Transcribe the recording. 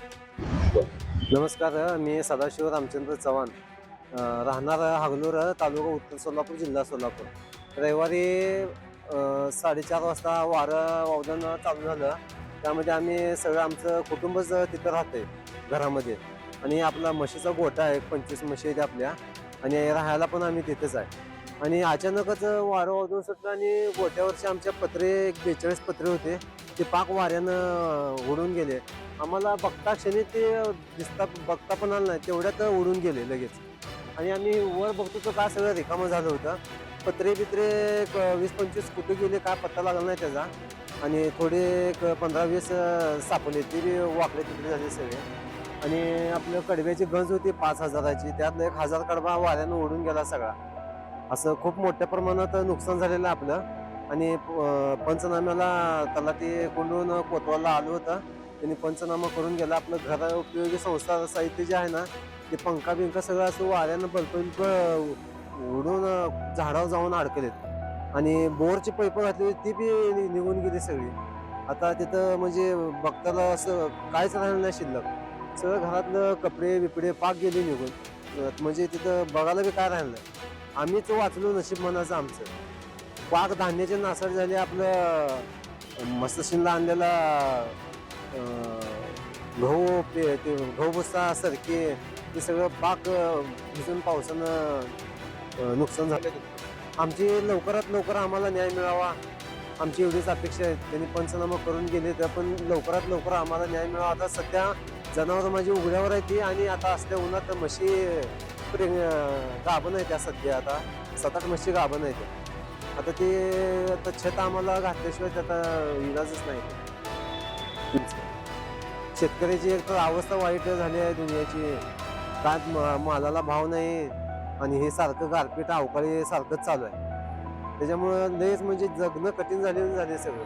नमस्कार. मी सदाशिव रामचंद्र चव्हाण, राहणार हागलूर, तालुका उत्तर सोलापूर, जिल्हा सोलापूर. रविवारी 4:30 वाजता वारं वावदन चालू झालं. त्यामध्ये आम्ही सगळं आमचं कुटुंबच तिथं राहते घरामध्ये. आणि आपला म्हशीचा गोठा आहे, 25 म्हशी आहेत आपल्या. आणि राहायला पण आम्ही तिथेच आहे. आणि अचानकच वारं वाजून सुटलं आणि गोठ्यावरचे आमच्या पत्रे, एक 42 पत्रे होते, ते पाक वाऱ्यानं उडून गेले. आम्हाला बघता क्षणी ते बघता पण आलं नाही, तेवढ्यात उडून गेले लगेच. आणि आम्ही वर बघतो तर काय सगळं रिकामं झालं होतं. पत्रे बित्रे 20-25 कुठे गेले काय पत्ता लागला नाही त्याचा. आणि थोडे एक 15-20 सापडले, ते बी वाकडे तिकडे झाले सगळे. आणि आपलं कडब्याची गंज होती 5,000ची, त्यातलं 1,000 कडबा वाऱ्यानं उडून गेला सगळा. असं खूप मोठ्या प्रमाणात नुकसान झालेलं आहे आपलं. आणि पंचनाम्याला तलाठी कोंडून कोतवालला आलो होता. त्यांनी पंचनामा करून गेला. आपलं घरा उपयोगी संस्था साहित्य जे आहे ना, ते पंखा बिंका सगळं असं वाऱ्यानं बल्ब उडून झाडावर जाऊन अडकलेत. आणि बोरची पैप घातली होती ती बी निघून गेली सगळी. आता तिथं म्हणजे बघताना असं काहीच राहिलं नाही शिल्लक. सगळं घरातलं कपडे बिपडे पाक गेले निघून. म्हणजे तिथं बघायला बी काय राहिलं नाही. आम्हीच वाचलो नशीब म्हणायचं आमचं. पाक धान्याचे नासाड झाले. आपलं मस्तशीनला आणलेला गहू, ते गहू भुसा सरके, ते सगळं पाक भिजून पावसानं नुकसान झालं. आमची लवकरात लवकर आम्हाला न्याय मिळावा, आमची एवढीच अपेक्षा आहे. त्यांनी पंचनामा करून गेले तर पण लवकरात लवकर आम्हाला न्याय मिळावा. आता सध्या जनावर माझी उघड्यावर आहे ती, आणि आता असल्या उन्हात म्हशी गाभण आहे त्या सध्या. आता 7-8 म्हशी गाभण आहे त्या. आता ते आता छत आम्हाला घातल्याशिवाय त्याचा इलाजच नाही. शेतकऱ्याची एक तर अवस्था वाईट झाली आहे दुनियाची. काय मालाला भाव नाही, आणि हे सारखं गारपीट अवकाळी सारखंच चालू आहे. त्याच्यामुळं लयच म्हणजे जगणं कठीण झाले सगळं.